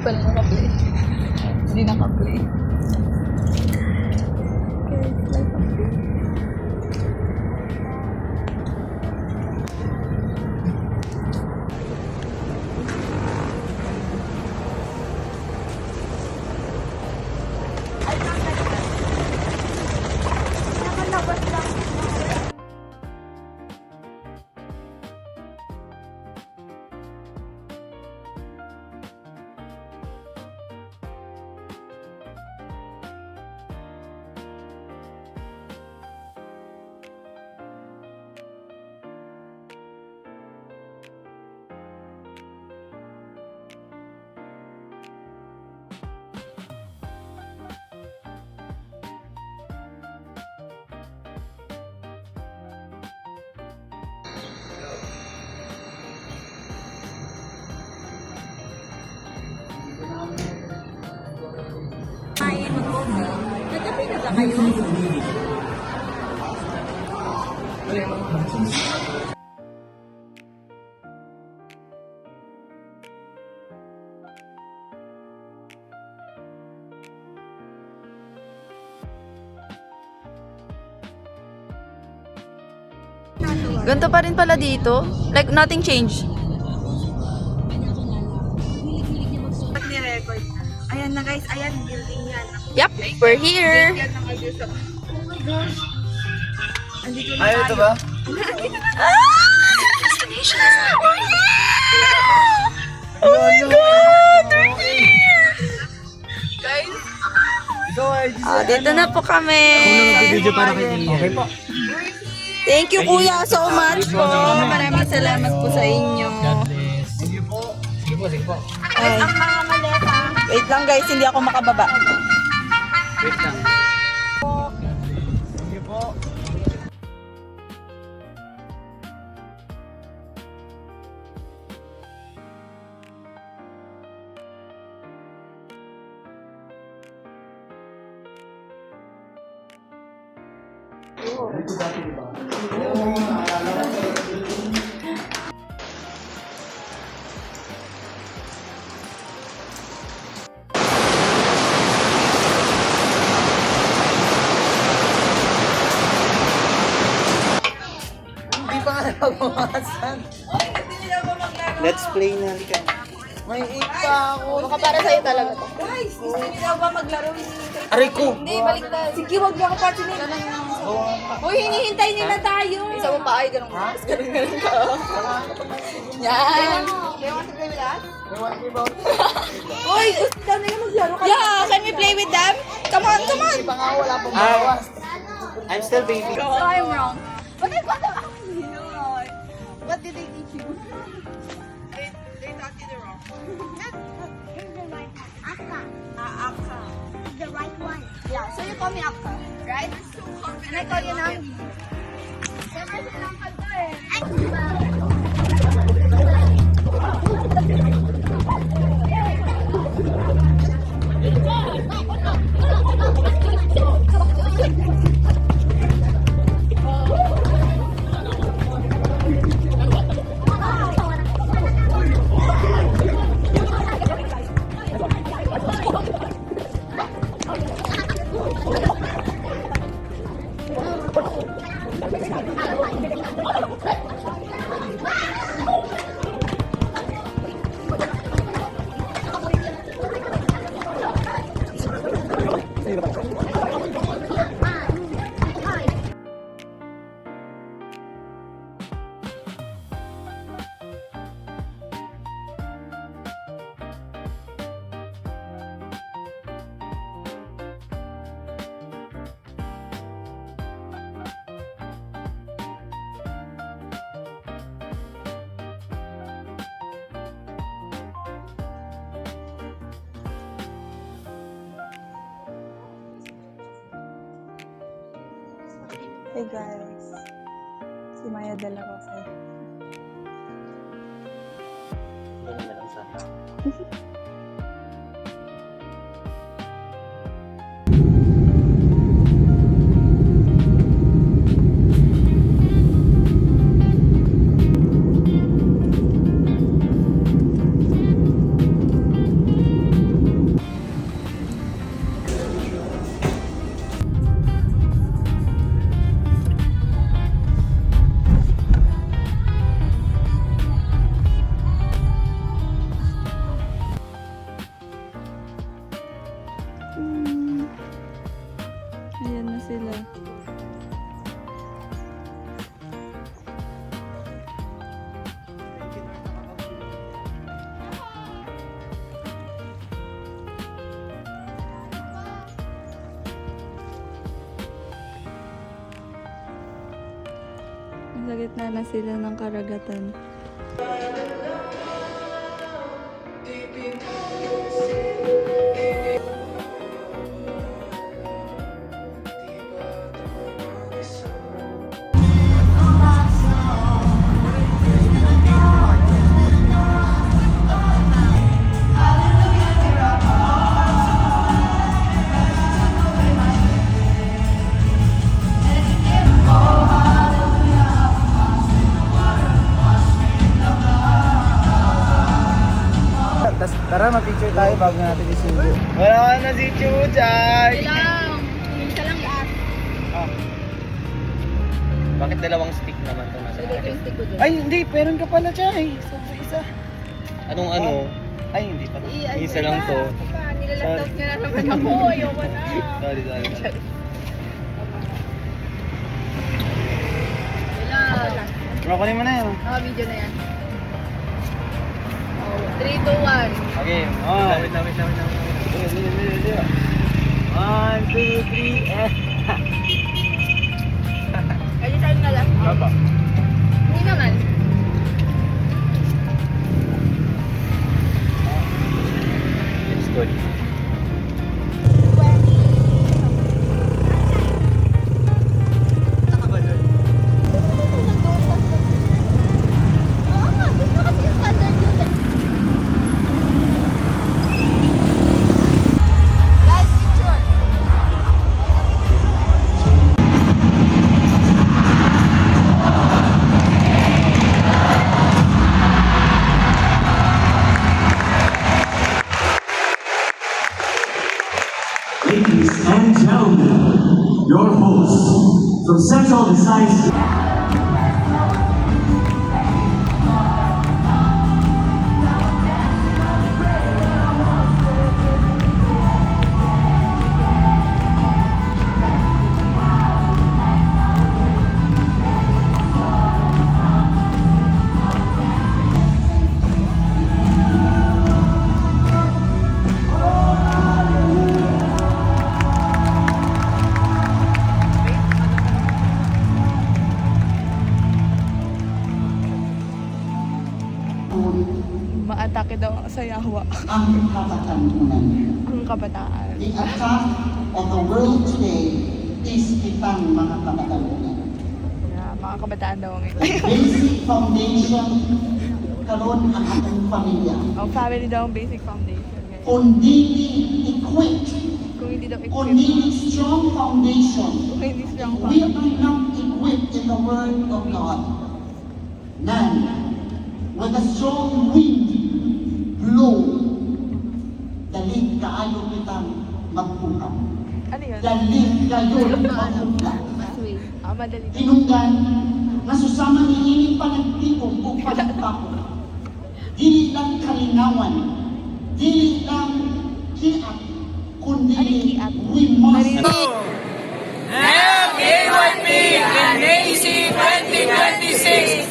pala naka-play. Hindi naka-play. Nagkape na ba kayo? Ganito pa rin pala dito. Like, nothing changed. Pag ni-record na. Ayan na guys, ayan, building yan. Yep, we're here. Yan ang agusap. Oh my gosh. Andito na Ay, ito ba? Oh my God, we're here! Guys, Ikaw ay Dito na po kami. video para kay Tia. Okay po. Thank you, Kuya, so much po. Maraming salamat po sa inyo. God bless. Sige po. Sige po, sige po. Ay, ang mga maleta. wait lang guys, hindi ako makababa. Wait lang. Sige po. Hindi pa nga nabawasan. Let's play na. Halika. May ipa ako. Baka para sa'yo talaga to. Guys, gusto niyo ba maglaro ni Aray ko. Hindi, baliktad. Sige, wag niyo ako patinin. Uy, hinihintay nila tayo. Isa mo pa ay ganun. Tapos ganun ka. Yan. They want to play with us? May one game out. Uy, gusto daw nila maglaro ka. Yeah, can we play with them? Come on, come on. Hindi pa nga wala pong bawas. I'm still baby. So I'm wrong. But I got them out. What did they teach you? They taught you the wrong. Here's the right one. Akka. Akka. The right one. Yeah, so you call me Akka, right? And I call you Nangi. Siyempre silang kanta eh. Hey guys. Si Maya de la Rosa. Ganun na lang sana. Sa gitna na sila ng karagatan. Tara, ma-picture tayo bago natin isubo. Wala na si Chuchay! Lang. Isa lang lahat. Bakit dalawang stick naman ito nasa Ito yung stick ko dyan. Ay, hindi. Meron ka pala, Chay. Isa. Anong ano? Ay, hindi pa. Isa lang to. Nilalaptop niya na naman ako. Ayoko na. Sorry. Wala. Kunin mo na yun. Video na yan. 3, 2, 1. Okay, wait lang. 1, 2, 3, Kaya tayo na lang. Baba. Hindi naman. It's good. Ladies and gentlemen, your host from Central Design. Maatake daw sa Yahwa. Ang kapatanunan. Ang kabataan. The attack of the world today is itang mga kapatanunan. Yeah, mga kabataan daw ngayon. Basic foundation karon ang atong pamilya. Ang family daw ang basic foundation. Guys. Kung dili equipped, Kung hindi daw kung equipped, dili strong foundation, kung hindi strong we pa. are not equipped in the Word of God. None. When the strong wind blow, dalig kaayo kitang magpungkap. Ano yun? Dalig kayo magpungkap. Sweet. Madali. Tinunggan, nasusama ni ini panagtipog o panagtapog. Dili lang kalinawan, dili lang kiat, kundi Ano yung kiat? we must Narinig. KYP and AC 2026!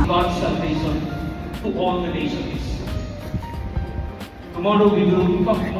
God's salvation to all the nations. Tomorrow we will come.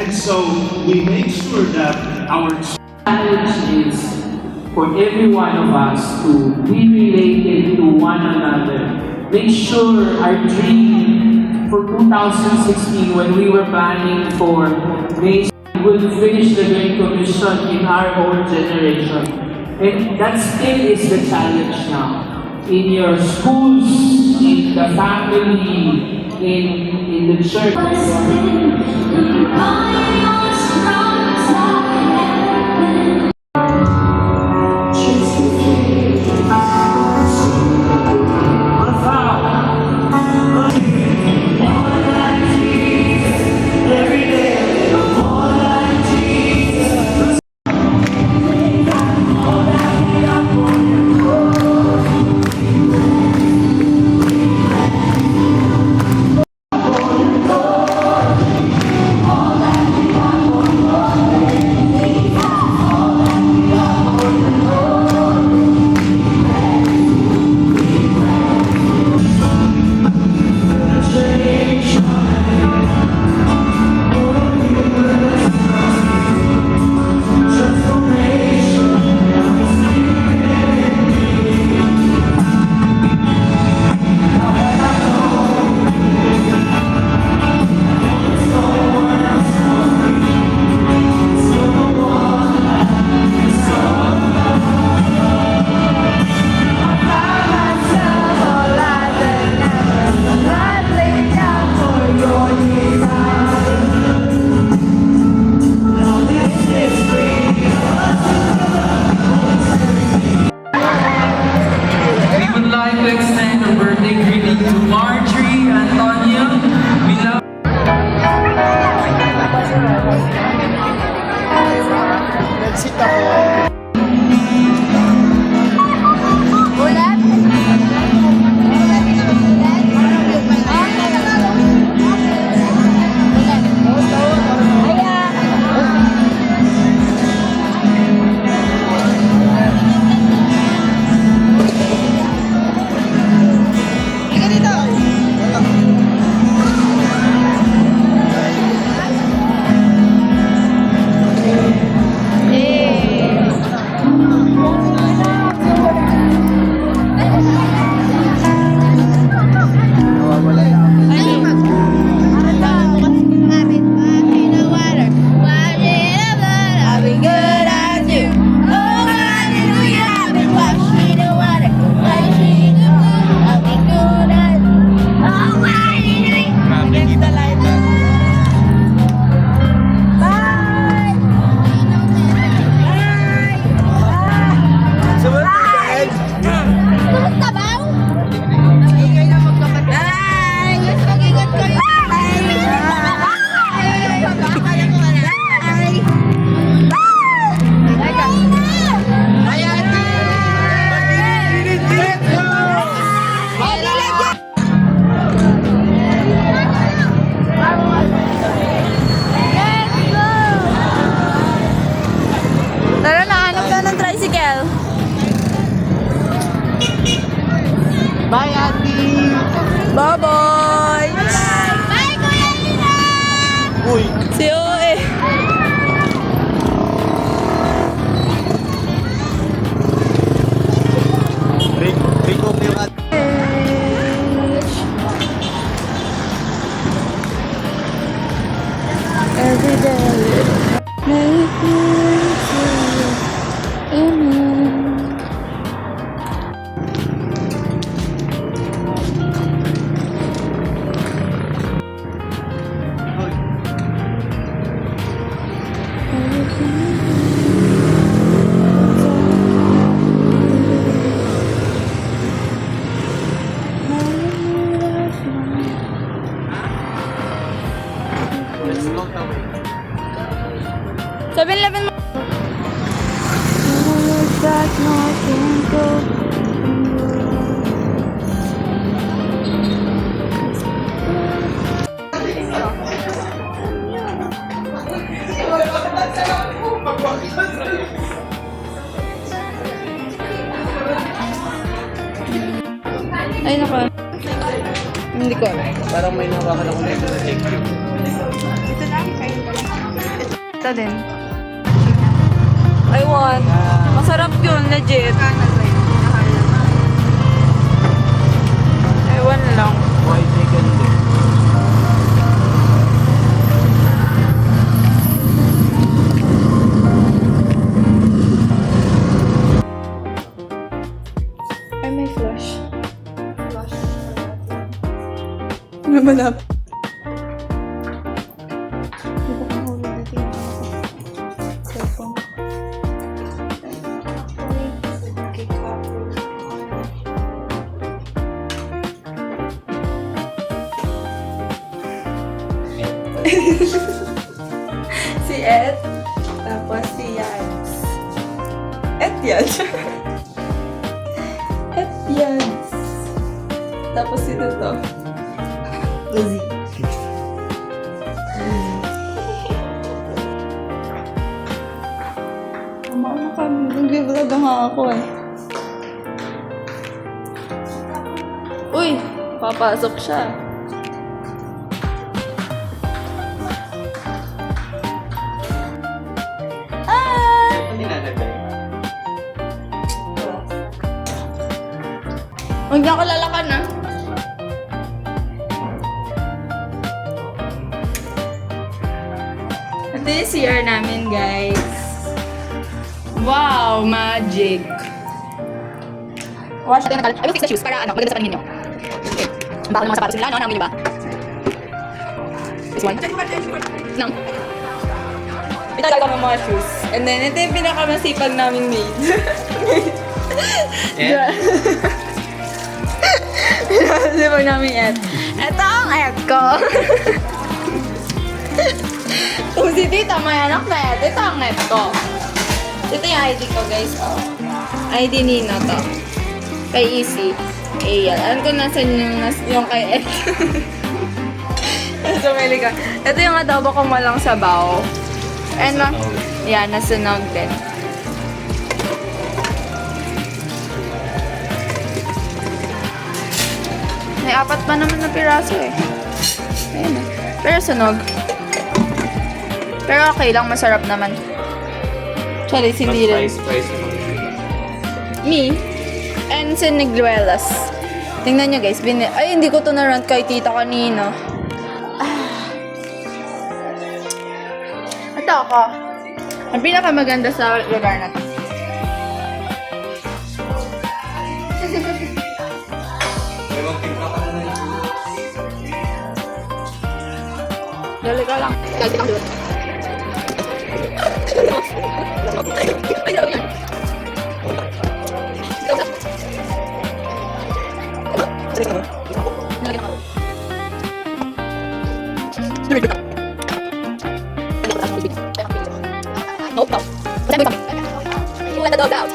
And so we make sure that our challenge is for every one of us to be related to one another. Make sure our dream for 2016, when we were planning for May, we will finish the Great Commission in our own generation. And that still is the challenge now. In your schools, in the family, in the church. We would like to extend a birthday greeting to Marjorie Antonia. We love Nag-sit ako. Tara na, hanap ka ng tricycle. Bye, Ate! Bye-bye! Bye, Kuya Lina! Uy! Si Oe. Break off yung ate. Every day. Make me feel amen. Let's count away. 7-Eleven mo. Ay, naku. Hindi ko. Parang may nawakan ako na ito. Ito lang, kain ko lang. Ito din. I want. Masarap yun, legit. Ewan lang. White chicken din. Ay, may flush. Namanap. Hindi ko kahulog dito yung cellphone ko. Si Ed, tapos si Yans. Ed Yans. Ed Yans. Tapos sino to? Uzi. Ano kami? Nag-vlog nga ako eh. Uy! Papasok siya. Ano nilalagay? Huwag niya ako lalakan ah. Ito yung CR namin, guys. Wow, magic. Wash natin ang I will fix the shoes para ano, maganda sa paningin nyo. Okay. Ang bakal ng mga sapatos nila, no? Namin nyo ba? This one? Nang. Pinagagawa ng mga shoes. And then, ito yung pinakamasipag naming maid. Yeah. Pinakamasipag naming Ed. Ito ang Ed ko. Kung si Tita may anak na Ed, ito ang Ed ko. Ito yung ID ko, guys. Oh. ID Nina to. Kay Easy. Ayan. Alam ko nasan yung kay Ed. So, may liga. Ito yung adobo ko malang sabaw. And yeah, nasunog din. May 4 pa naman na piraso eh. Ayan na. Pero sunog. Pero okay lang, masarap naman. Sorry, hindi rin. Spice. Me and siniguelas. Tingnan nyo guys, ay hindi ko to na-rant kay tita kanina. Ito ako. Ang pinakamaganda sa lugar na to. Dali ka lang. Dali ka lang. Let the dog out.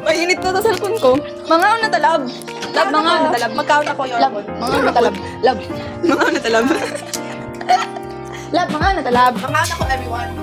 Mainit na to sa cellphone ko. Mga na talab. Lab, mga na talab. Magkaon ako yung lab. Mga na talab. Lab. Mga na talab. Lab, mga na talab. Mga ako, everyone.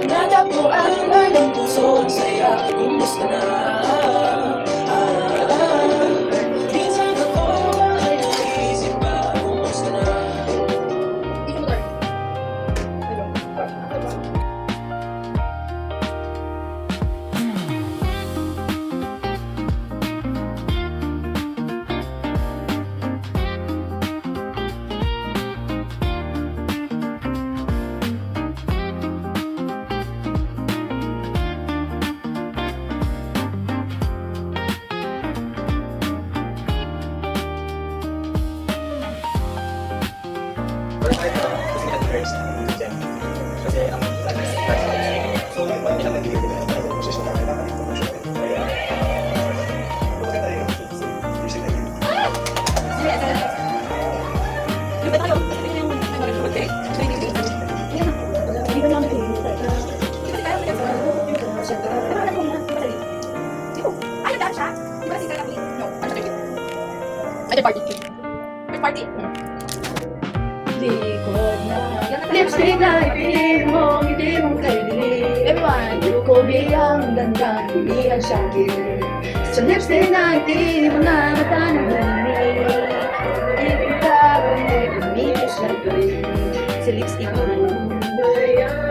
Natagpuan ng puso ang saya kumusta na? Minsan ako ay naisip ba, kumusta na? Lipstick na ipinin mo, hindi mong kainin. Everyone, ko bilang dandan, hindi ang syakir. Sa lipstick na ipinin mo na mata ng lamig. Ibig ka, hindi kumipis na tuloy. Sa lipstick mo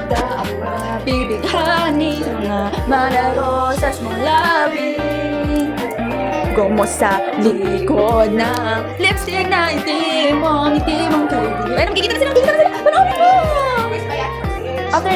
dapat bibighanin na manarosas mong labi. Gomo sa likod ng lipstick na itim mo, ngiti mong kaibig. Ay, nakikita na sila! Panoorin mo! After